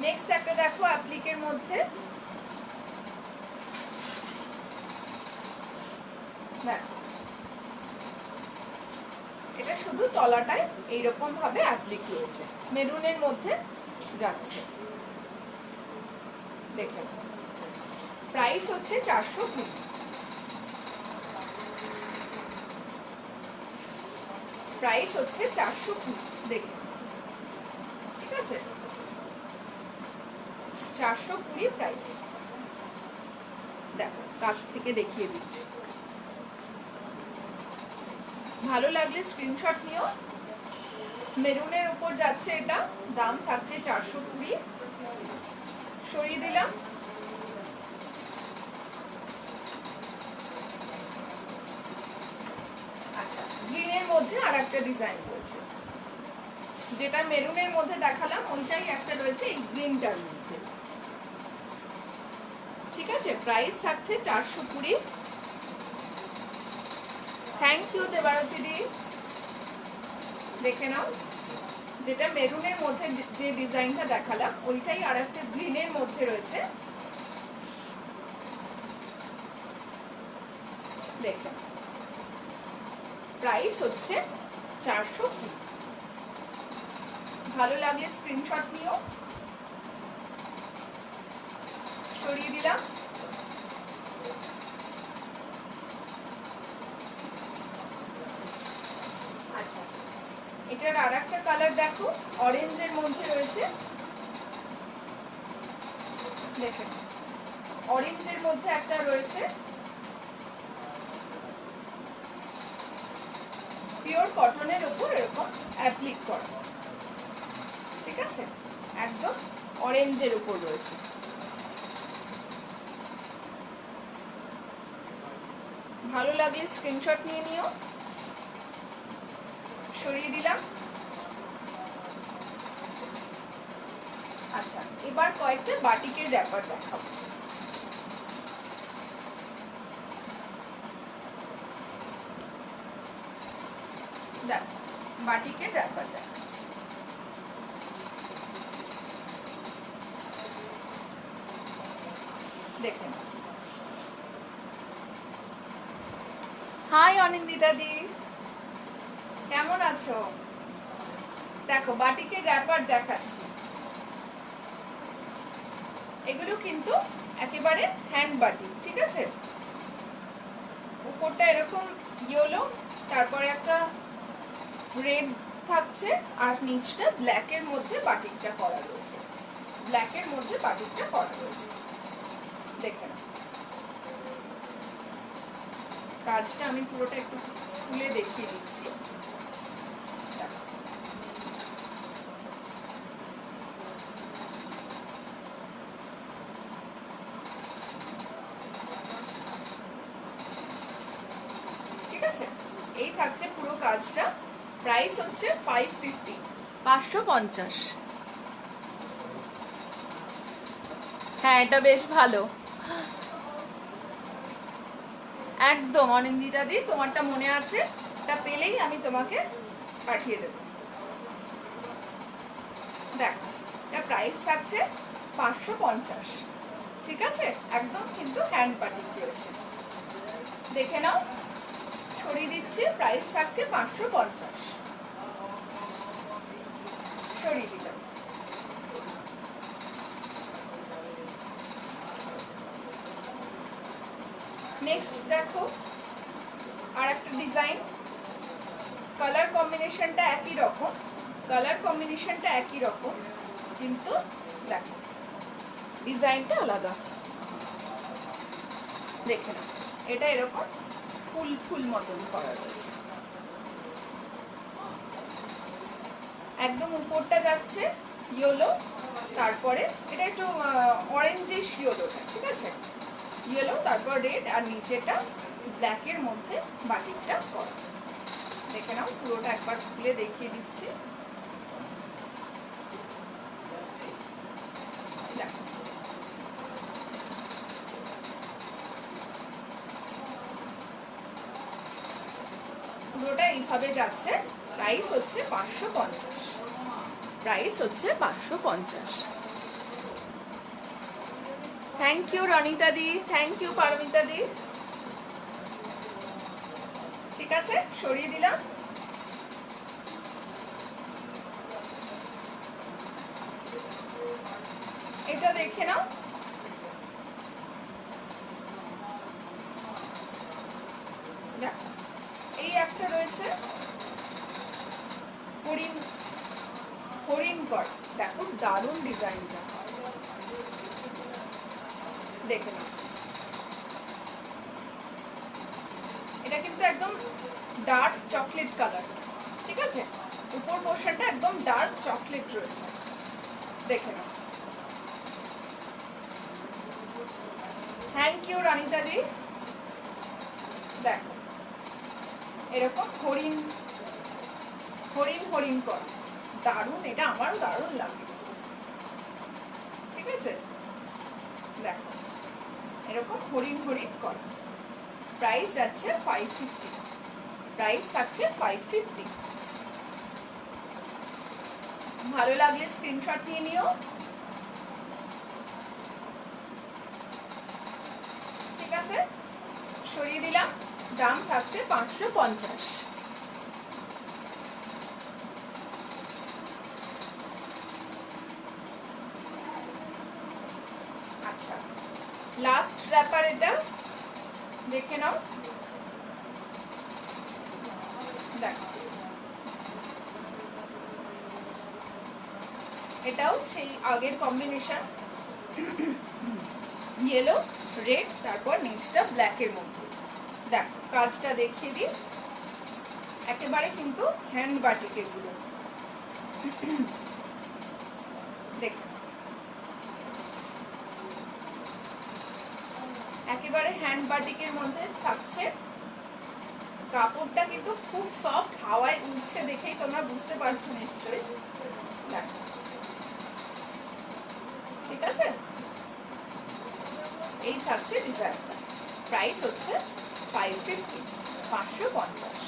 নেক্সট একটা দেখো অ্যাপ্লিকের মধ্যে, এটা শুধু তলাটায় এইরকম ভাবে অ্যাপ্লিক রয়েছে, মেরুনের মধ্যে যাচ্ছে। দেখেন প্রাইস হচ্ছে 420। প্রাইস হচ্ছে 420। দেখেন ঠিক আছে, 420 প্রাইস। দেখো কাছ থেকে দেখিয়ে দিচ্ছি। ভালো লাগলে স্ক্রিনশট নিও। মেরুনের উপর যাচ্ছে, এটা দাম থাকছে 420। সরিয়ে দিলাম। আচ্ছা, গ্রিনের মধ্যে আর একটা ডিজাইন রয়েছে, যেটা মেরুনের মধ্যে দেখালাম ওইটাই একটা রয়েছে এই গ্রিনটার মধ্যে। ঠিক আছে, প্রাইস থাকছে 420। থ্যাংক ইউ দেবারতী দি। দেখে নাও, যেটা মেরুনের মধ্যে যে ডিজাইনটা দেখালাম ওইটাই আর একটা গ্রিনের মধ্যে রয়েছে। দেখেন প্রাইস হচ্ছে 420। ভালো লাগলে স্ক্রিনশট নিও। সরিয়ে দিলাম। আচ্ছা, এটার আর একটা কালার দেখো, অরেঞ্জের মধ্যে রয়েছে। দেখেন অরেঞ্জের মধ্যে একটা রয়েছে, পিওর কটনের উপর এরকম অ্যাপ্লিক করা। ঠিক আছে, একদম অরেঞ্জের উপর রয়েছে। ভালো লাগলে স্ক্রিনশট নিয়ে নিও। সরিয়ে দিলাম। আচ্ছা, এবার কয়েকটা বাটিকের র্যাপার দেখাবো। দেখ, বাটিকের র্যাপার দেখাচ্ছি। দেখেন, হাই অনিন্দিতা দি, কেমন আছো? দেখো বাটিকের র্যাপার দেখাচ্ছি। এগুলো কিন্তু একেবারে হ্যান্ড বাটিক। ঠিক আছে, উপরটা এরকম ইয়েলো, তারপরে একটা রেড থাকছে, আর নিচটা ব্ল্যাকের মধ্যে বাটিকটা করা রয়েছে। ব্ল্যাকের মধ্যে বাটিকটা করা রয়েছে। দেখেন কাজটা আমি পুরোটা একটু খুলে দেখিয়ে দিচ্ছি। ঠিক আছে, এই থাকছে পুরো কাজটা। প্রাইস হচ্ছে 550, 550। হ্যাঁ, এটা বেশ ভালো। একদম অনিন্দিতা দি, তোমারটা মনে আছে, এটা পেলেই আমি তোমাকে পাঠিয়ে দেব। দেখো এটা প্রাইস থাকছে 550। ঠিক আছে, একদম কিন্তু হ্যান্ড বাটিক রয়েছে। দেখে নাও। সরিয়ে দিচ্ছি। প্রাইস থাকছে 550। সরিয়ে দিলাম। নেক্সট দেখো আর একটা ডিজাইন। কালার কম্বিনেশনটা একই রকম, কিন্তু দেখো ডিজাইনটা আলাদা। দেখে নাও, এটা এরকম ফুল ফুল মতন করা রয়েছে। একদম উপরটা যাচ্ছে ইয়েলো, তারপরে এটা একটু অরেঞ্জিশ ইয়েলোটা। ঠিক আছে, ইয়েলো, তারপর রেড, আর নিচেটা ব্ল্যাকের মধ্যে বাটিকটা করা। দেখে নাও, পুরোটা একবার খুলে দেখিয়ে দিচ্ছি। পুরোটা এইভাবে যাচ্ছে। প্রাইস হচ্ছে 550। প্রাইস হচ্ছে 550। Thank you Ronita di, thank you Paramita di. ঠিক আছে, সরিয়ে দিলাম। এটা দেখে নাও, দেখো এই একটা রয়েছে হরিণ, হরিণ কর, দেখো দারুণ ডিজাইনটা, দেখে নাও। এটা কিন্তু একদম ডার্ক চকলেট কালার, ঠিক আছে, উপর পোর্শনটা একদম ডার্ক চকলেট রয়েছে, দেখে নাও। থ্যাংক ইউ রানিতা দি। দেখো এরকম হরিণ হরিণ হরিণ কর, দারুণ, এটা আমারও দারুণ লাগে, ঠিক আছে। দেখো এরকম হরিণ হরিণ কর, প্রাইস যাচ্ছে 550, প্রাইস থাকছে 550। ভালো লাগলে স্ক্রিনশট নিয়ে নিও, ঠিক আছে। সরিয়ে দিলাম, দাম থাকছে 550। আচ্ছা, লাস্ট র্যাপার এটা দেখে নাও, দেখো এটাও সেই আগের কম্বিনেশন, ইয়েলো রেড, তারপর নিচটা ব্ল্যাকের মধ্যে। দেখো কাজটা দেখিয়ে দিই, একেবারে কিন্তু হ্যান্ড বাটিকের গুলো, দেখো একেবারে হ্যান্ড বাটিকের মধ্যে থাকছে। কাপড়টা কিন্তু খুব সফট, হাওয়ায় উঠছে দেখেই তোমরা বুঝতে পারছো নিশ্চয়ই, দেখো ঠিক আছে। এই থাকছে ডিজাইনটা, প্রাইস হচ্ছে 550, 550।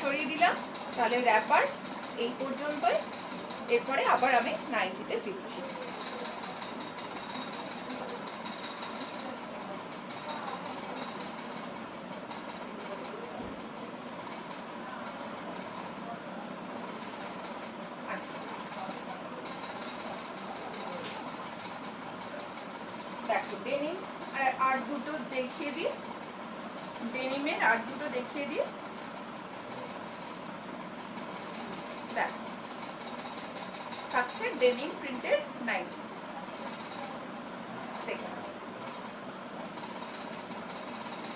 সরিয়ে দিলাম, তাহলে র্যাপার এই পর্যন্তই, এরপরে আবার আমি নাইটিতে ফিরছি। আচ্ছা দেখো ডেনিম আর দুটো দেখিয়ে দিই, ডেনিমের আর দুটো দেখিয়ে দিই। দেখো থাকছে ডেনিম প্রিন্টের নাইটি, দেখে নাও,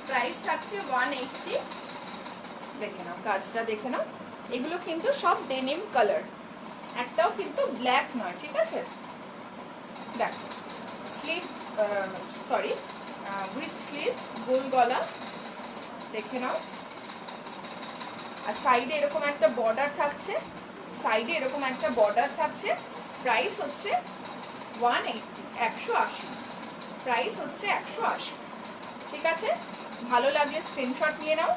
প্রাইস থাকছে 180। দেখে নাও কাজটা, দেখে নাও, এগুলো কিন্তু সব ডেনিম কালার, একটাও কিন্তু ব্ল্যাক নয়, ঠিক আছে। দেখো স্লিভ, সরি উইথ স্লিভ, গোল গলা, দেখে নাও, আর সাইডে এরকম একটা বর্ডার থাকছে, সাইডে এরকম একটা বর্ডার থাকছে। প্রাইস হচ্ছে 180, 180, প্রাইস হচ্ছে 180, ঠিক আছে। ভালো লাগলে স্ক্রিনশট নিয়ে নাও,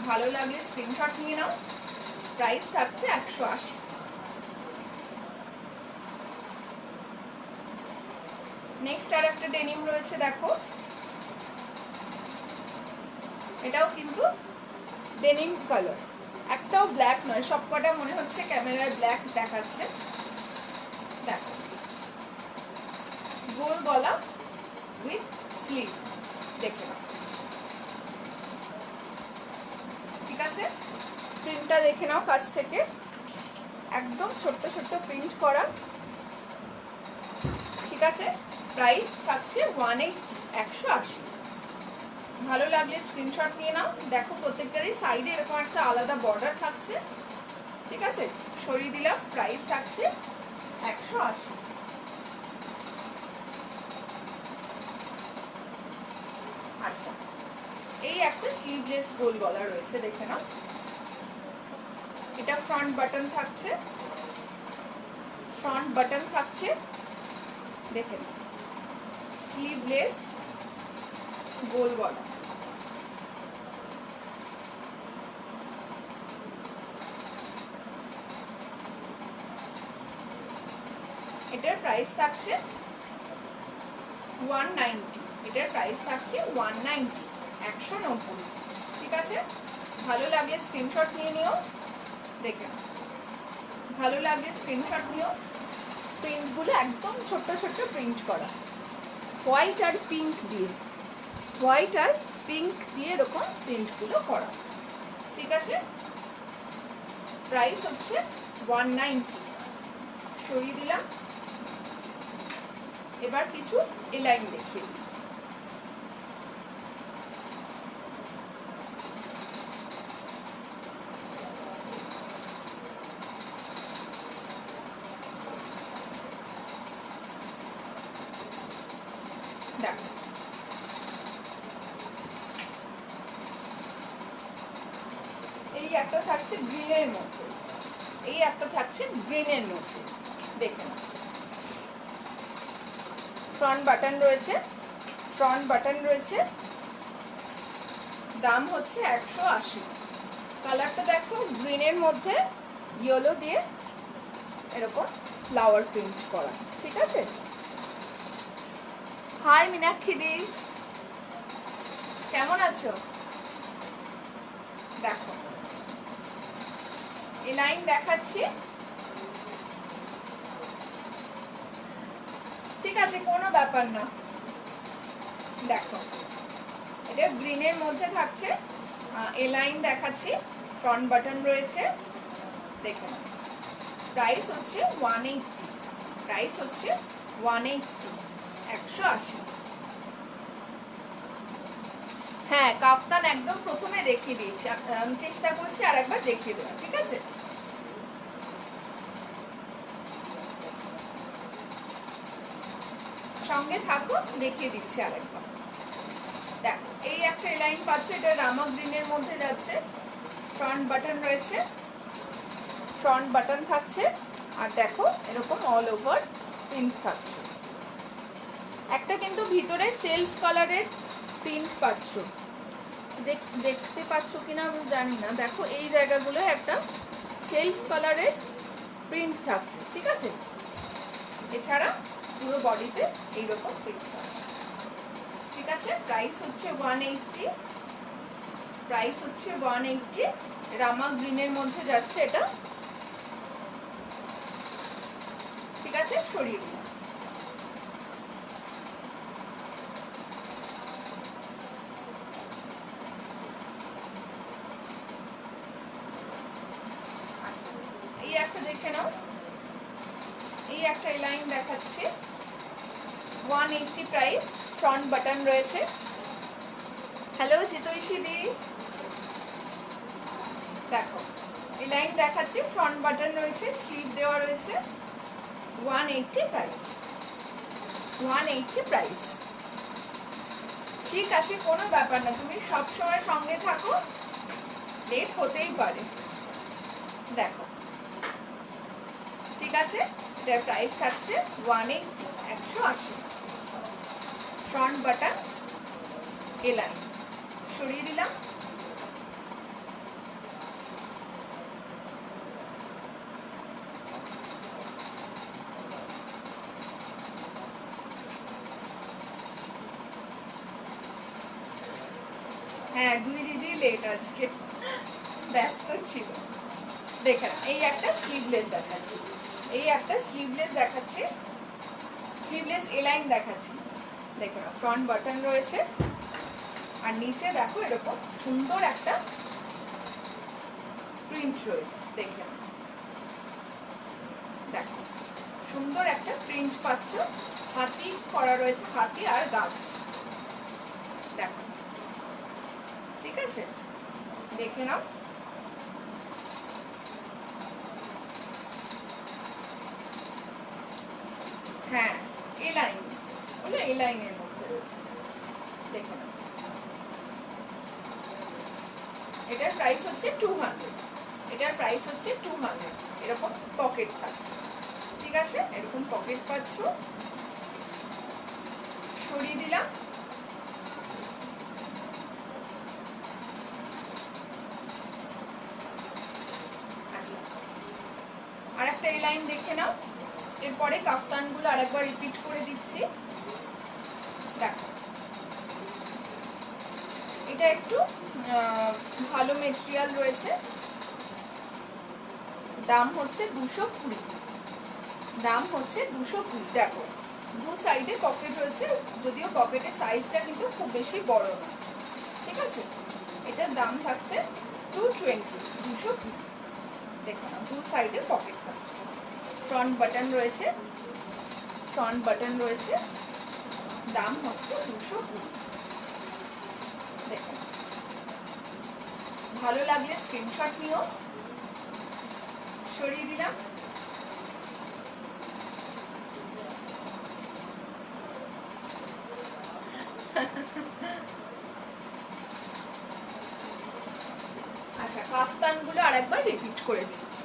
ভালো লাগলে স্ক্রিনশট নিয়ে নাও, প্রাইস থাকছে 180। নেক্সট আর একটা ডেনিম রয়েছে, দেখো এটাও কিন্তু ডেনিম কালার, একটাও ব্ল্যাক নয়, সবকটা মনে হচ্ছে ক্যামেরায় ব্ল্যাক দেখাচ্ছে। দেখো গোল গলা উইথ স্লিভ, দেখে নাও, ঠিক আছে। প্রিন্টটা দেখে নাও কাছ থেকে, একদম ছোট্ট ছোট্ট প্রিন্ট করা, ঠিক আছে। প্রাইস থাকছে 180, 180। ভালো লাগলে স্ক্রিনশট নিয়ে নাও। দেখো প্রত্যেকটারই সাইডে এরকম একটা আলাদা বর্ডার থাকছে, ঠিক আছে। সরিয়ে দিলাম, প্রাইস থাকছে 180। আচ্ছা এই একটা স্লিভলেস গোল গলা রয়েছে, দেখে নাও, এটা ফ্রন্ট বাটন থাকছে, ফ্রন্ট বাটন থাকছে, দেখে নাও, স্লিভলেস গোল গলা। এটার প্রাইস থাকছে 190, এটার প্রাইস থাকছে 190, 190, ঠিক আছে। ভালো লাগলে স্ক্রিনশট নিয়ে নিও, দেখে নাও, ভালো লাগলে স্ক্রিনশট নিও। প্রিন্টগুলো একদম ছোট্ট ছোট্ট প্রিন্ট করা, হোয়াইট আর পিঙ্ক দিয়ে, হোয়াইট আর পিঙ্ক দিয়ে এরকম প্রিন্টগুলো করা। ঠিক আছে, প্রাইস হচ্ছে 190। সরিয়ে দিলাম। এবার কিছু এলাইন দেখিয়ে দিই। দেখো, এই একটা থাকছে গ্রিনের মধ্যে, এই একটা থাকছে গ্রিনের মধ্যে। দেখে না, ফ্রন্ট বাটন রয়েছে, ফ্রন্ট বাটন রয়েছে, দাম হচ্ছে 180। কালারটা দেখো, গ্রিনের মধ্যে ইয়েলো দিয়ে এরকম ফ্লাওয়ার প্রিন্ট করা। ঠিক আছে। হাই মীনাক্ষী দি, কেমন আছো? দেখো, এই লাইন দেখাচ্ছি। ঠিক আছে, কোনো ব্যাপার না। দেখো, এটা গ্রিনের মধ্যে থাকছে, এ লাইন দেখাচ্ছি, ফ্রন্ট বাটন রয়েছে। দেখো, প্রাইস হচ্ছে 180, প্রাইস হচ্ছে 180, 180। হ্যাঁ, কাফতান একদম প্রথমে দেখিয়ে দিয়েছি, আমি চেষ্টা করছি আর একবার দেখিয়ে দেওয়া। ঠিক আছে, সঙ্গে থাকো, দেখিয়ে দিচ্ছি আরেকবার। দেখো, এই একটা লাইন পাচ্ছ, এটা রামা গ্রিনের মধ্যে যাচ্ছে, ফ্রন্ট বাটন রয়েছে, ফ্রন্ট বাটন থাকছে, আর দেখো এরকম অল ওভার প্রিন্ট থাকছে। একটা কিন্তু ভিতরে সেলফ কালারের প্রিন্ট পাচ্ছ, দেখতে পাচ্ছ কিনা আমি জানি না। দেখো, এই জায়গাগুলো একটা সেলফ কালারের প্রিন্ট থাকছে। ঠিক আছে, এছাড়া পুরো বডিতে এইরকম প্রিন্ট থাকছে। ঠিক আছে, প্রাইস হচ্ছে 180, প্রাইস হচ্ছে 180। রামা গ্রিনের মধ্যে যাচ্ছে এটা। ঠিক আছে, সরিয়ে দিলাম। আচ্ছা, এই একটা দেখে নাও, এই একটা লাইন দেখাচ্ছে, 180 প্রাইস, ফ্রন্ট বাটন রয়েছে। হ্যালো জিতৈষী দি, দেখো এই লাইন দেখাচ্ছে, ফ্রন্ট বাটন রয়েছে, স্লিভ দেওয়া রয়েছে, 180 প্রাইস, 180 প্রাইস। ঠিক আছে, কোনো ব্যাপার না, তুমি সবসময় সঙ্গে থাকো, লেট হতেই পারে। দেখো, ঠিক আছে, এটার প্রাইস থাকছে 180, 180। ফ্রন্ট বাটন, এ লাইন সরিয়ে দিলাম। হ্যাঁ, দুই দিদি লেট আজকে, ব্যস্ত ছিল। দেখে না, এই একটা স্লিভলেস দেখাচ্ছি, এই একটা স্লিভলেস দেখাচ্ছি, স্লিভলেস এ লাইন দেখাচ্ছি। দেখো না, ফ্রন্ট বাটন রয়েছে, আর নিচে দেখো এরকম সুন্দর একটা প্রিন্ট রয়েছে। দেখে না, দেখো সুন্দর একটা প্রিন্ট পাচ্ছ, হাতি করা রয়েছে, হাতি আর গাছ। দেখো, ঠিক আছে, দেখে নাও। হ্যাঁ, এ লাইন, বলে এ লাইনের মধ্যে রয়েছে। দেখে নাও, এটার প্রাইস হচ্ছে 200, এটার প্রাইস হচ্ছে 200। এরকম পকেট থাকছে। ঠিক আছে, এরকম পকেট পাচ্ছ। সরিয়ে দিলাম। আচ্ছা, আর একটা এই লাইন দেখে নাও, এরপরে কাফতানগুলো আরেকবার রিপিট করে দিচ্ছি। দেখো, এটা একটু ভালো মেটেরিয়াল রয়েছে, দাম হচ্ছে 220, দাম হচ্ছে 220। দেখো দু সাইডে পকেট রয়েছে, যদিও পকেটের সাইজটা কিন্তু খুব বেশি বড় না, ঠিক আছে। এটার দাম থাকছে 220, 220। দেখো না, দু সাইডে পকেট থাকছে, ফ্রন্ট বাটন রয়েছে, ফ্রন্ট বাটন রয়েছে, দাম হচ্ছে 220। দেখো, ভালো লাগলে স্ক্রিনশট নিও। সরিয়ে দিলাম। আচ্ছা, কাফতানগুলো আরেকবার রিপিট করে দিচ্ছি।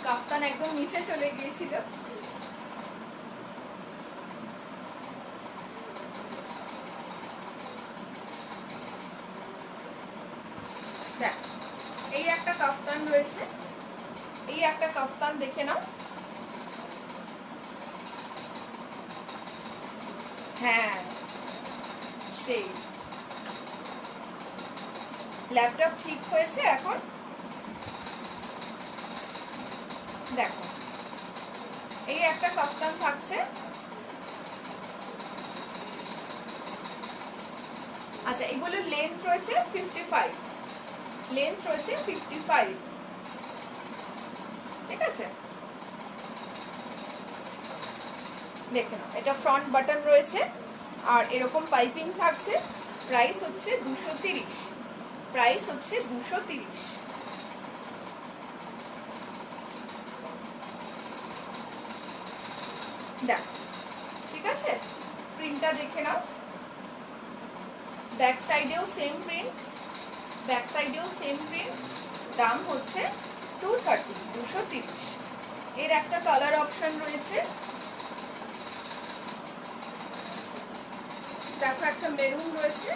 কাফতান একদম নিচে চলে গিয়েছিল। দেখ, এই একটা কাফতান রয়েছে, এই একটা কাফতান দেখে নাও। হ্যাঁ, সেই ল্যাপটপ ঠিক হয়েছে এখন। দেখো, এই একটা কাফতান থাকছে। আচ্ছা, এগুলোর লেন্থ রয়েছে 55, লেন্থ রয়েছে 55, ঠিক আছে। দেখে নাও, এটা ফ্রন্ট বাটন রয়েছে আর এরকম পাইপিং থাকছে। প্রাইস হচ্ছে 230, প্রাইস হচ্ছে 230। দেখো, ঠিক আছে, প্রিন্টটা দেখে নাও। ব্যাক সাইডেও সেম প্রিন্ট, ব্যাক সাইডেও সেম প্রিন্ট, দাম হচ্ছে 230, 230। এর একটা কালার অপশন রয়েছে। দেখো, একটা মেরুন রয়েছে,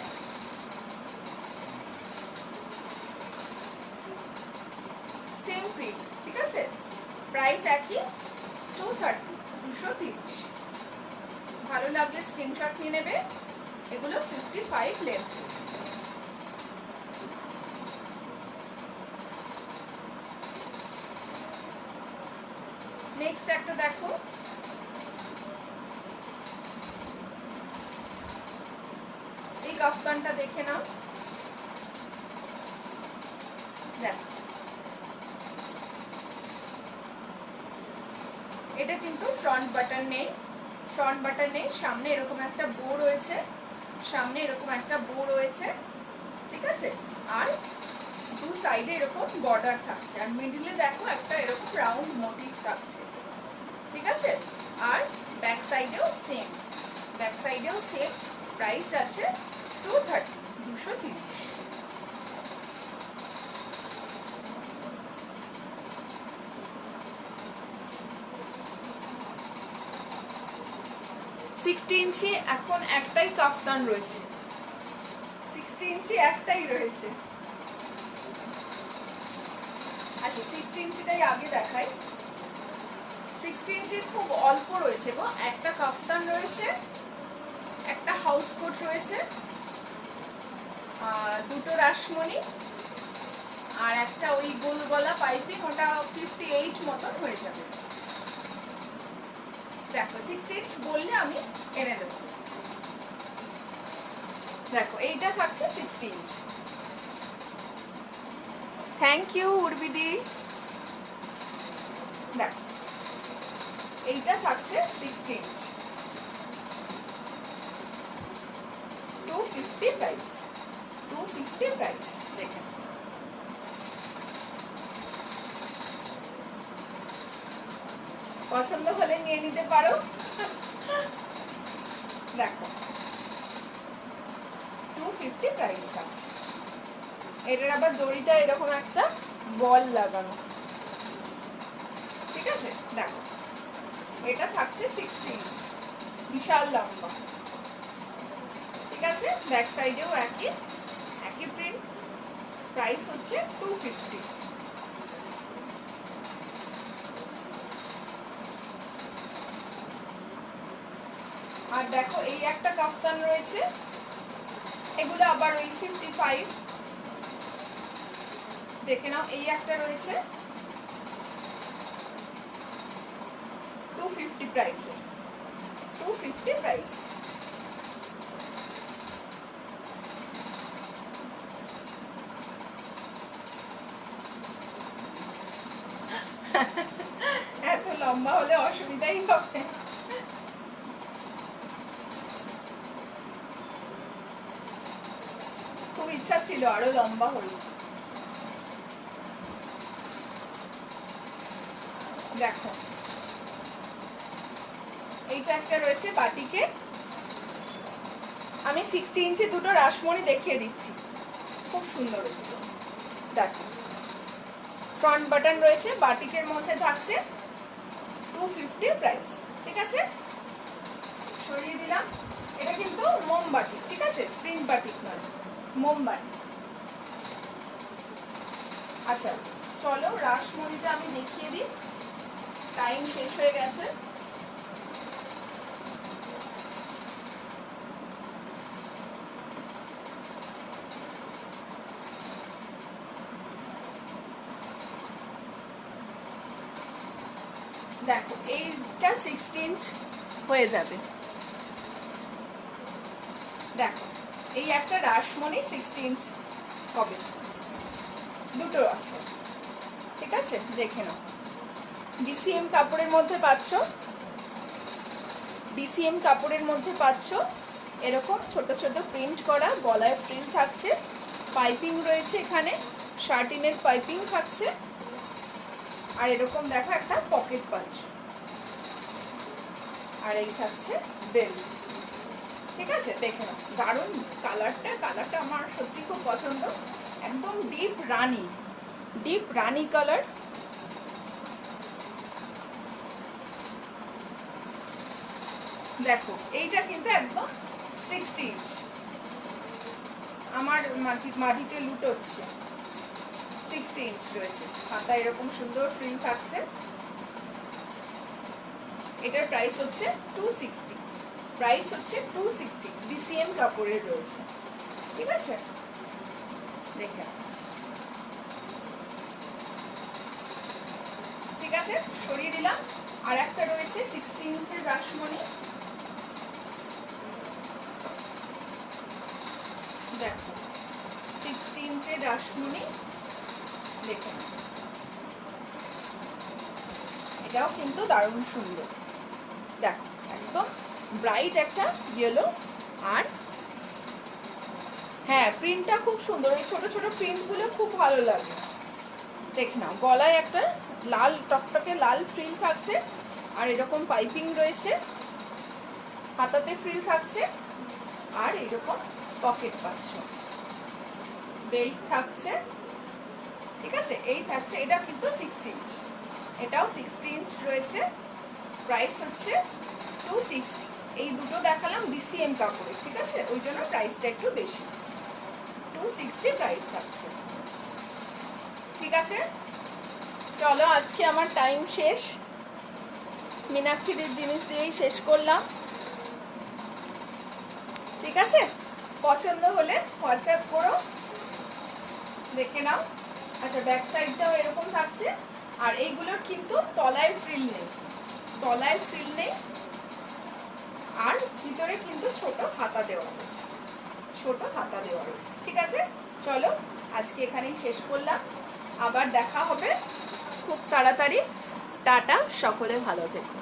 সেম প্রিন্ট, ঠিক আছে। প্রাইস একই, 230, 230। ভালো লাগলে স্ক্রিনশট নিয়ে নেবে। এগুলো 55 লেন্থ। নেক্সট একটা দেখো, এই কাফতানটা দেখে নাও। দেখো, এটা কিন্তু ফ্রন্ট বাটন নেই, ফ্রন্ট বাটন নেই। সামনে এরকম একটা বো রয়েছে, সামনে এরকম একটা বো রয়েছে, ঠিক আছে। আর দু সাইডে এরকম বর্ডার থাকছে, আর মিডিলে দেখো একটা এরকম রাউন্ড মোটিভ থাকছে, ঠিক আছে। আর ব্যাক সাইডেও সেম, ব্যাক সাইডেও সেম। প্রাইস আছে 230, 230। 60 ইঞ্চি এখন একটাই কাফতান রয়েছে, 60 ইঞ্চি একটাই রয়েছে। আচ্ছা, 60 ইঞ্চিটাই আগে দেখাই। 60 ইঞ্চি খুব অল্প রয়েছে গো। একটা কাফতান রয়েছে, একটা হাউস কোট রয়েছে, দুটো রাসমণি, আর একটা ওই গোল গলা পাইপিং, ওটা 58 মতন হয়ে যাবে। দেখো, 60 ইঞ্চ বললে আমি এনে দেবো। দেখো, এইটা থাকছে 60 ইঞ্চ। Thank you উর্বিদি। দেখো, এইটা থাকছে 60 ইঞ্চ, 250 প্রাইস, 250 প্রাইস। দেখেন, পছন্দ হলে নিয়ে নিতে পারো। দেখো, 250 প্রাইস থাকছে। এটার আবার দড়িটা এরকম একটা বল লাগানো, ঠিক আছে। দেখো, এটা থাকছে 60 ইঞ্চ, বিশাল লম্বা, ঠিক আছে। ব্যাক সাইডেও একই একই প্রিন্ট। প্রাইস হচ্ছে 250। আর দেখো এই একটা কাফতান রয়েছে, এগুলো আবার ওই 55। দেখে নাও, এই একটা রয়েছে 250 প্রাইসে, 250 প্রাইস। এত লম্বা হলে অসুবিধাই হবে। খুব ইচ্ছা ছিল আরো লম্বা হলো। দেখো এইটা একটা রয়েছে বাটিকে, আমি 60 ইঞ্চি দুটো রাসমণি দেখিয়ে দিচ্ছি, খুব সুন্দর। দেখো ফ্রন্ট বাটন রয়েছে, বাটিকের মধ্যে থাকছে 250 প্রাইস। ঠিক আছে, সরিয়ে দিলাম। এটা কিন্তু মোমবাটি, ঠিক আছে, প্রিন্ট বাটিক নয়, মোমবাটি। আচ্ছা চলো রাসমণিটা আমি দেখিয়ে দিই, টাইম শেষ হয়ে গেছে। দেখো এইটা 60 ইঞ্চ হয়ে যাবে। দেখো এই একটা রাসমণি 60 ইঞ্চ হবে, দুটো আছে। ঠিক আছে, দেখে নাও। ডিসিএম কাপড়ের মধ্যে পাচ্ছ, ডিসিএম কাপড়ের মধ্যে পাচ্ছ এরকম ছোট ছোট প্রিন্ট করা, গলায় ফ্রিল থাকছে, পাইপিং রয়েছে এখানে, শার্টিনের পাইপিং থাকছে, আর এরকম দেখো একটা পকেট পাচ্ছ, আর এই থাকছে বেল্ট। ঠিক আছে, দেখে নাও। দারুণ কালারটা আমার সত্যি খুব পছন্দ, একদম ডিপ রানি কালার। দেখো এইটা কিন্তু একদম 60 ইঞ্চ, আমার মাটিতে লুটোচ্ছে। 60 ইঞ্চ রয়েছে, হাতা এরকম সুন্দর ফ্রিল থাকছে। এটার প্রাইস হচ্ছে 260, প্রাইস হচ্ছে 260, ডিসিএম কাপড়ের রয়েছে। ঠিক আছে, দেখে। ঠিক আছে, সরিয়ে দিলাম। আর একটা রয়েছে 60 ইঞ্চের রাসমণি। দেখো 60 ইঞ্চের রাসমণি, দেখে এটাও কিন্তু দারুণ সুন্দর। দেখো একদম ব্রাইট একটা ইয়েলো, আর হ্যাঁ প্রিন্টটা খুব সুন্দর, এই ছোট ছোট প্রিন্টগুলো খুব ভালো লাগে। দেখে নাও, গলায় একটা লাল টকটকে লাল ফ্রিল থাকছে, আর এরকম পাইপিং রয়েছে, হাতাতে ফ্রিল থাকছে, আর এরকম পকেট পাচ্ছ, বেল্ট থাকছে। ঠিক আছে, এই থাকছে। এটা কিন্তু 60 ইঞ্চ, এটাও 60 ইঞ্চ রয়েছে, প্রাইস হচ্ছে 260। এই দুটো দেখালাম ডিসিএম কাপড়ের, ঠিক আছে, ওই জন্য প্রাইসটা একটু বেশি, 260 প্রাইস থাকছে। ঠিক আছে, চলো আজকে আমার টাইম শেষ, মীনাক্ষীদের জিনিস দিয়েই শেষ করলাম। ঠিক আছে, পছন্দ হলে হোয়াটসঅ্যাপ করো, দেখে নাও। আচ্ছা ব্যাক সাইডটাও এরকম থাকছে, আর এইগুলোর কিন্তু তলায় ফ্রিল নেই, তলায় ফ্রিল নেই, আর ভিতরে কিন্তু ছোট হাতা দেওয়া রয়েছে, ছোট হাতা দেওয়া রয়েছে। ঠিক আছে, চলো আজকে এখানেই শেষ করলাম, আবার দেখা হবে খুব তাড়াতাড়ি। টাটা, সকলে ভালো থেকো।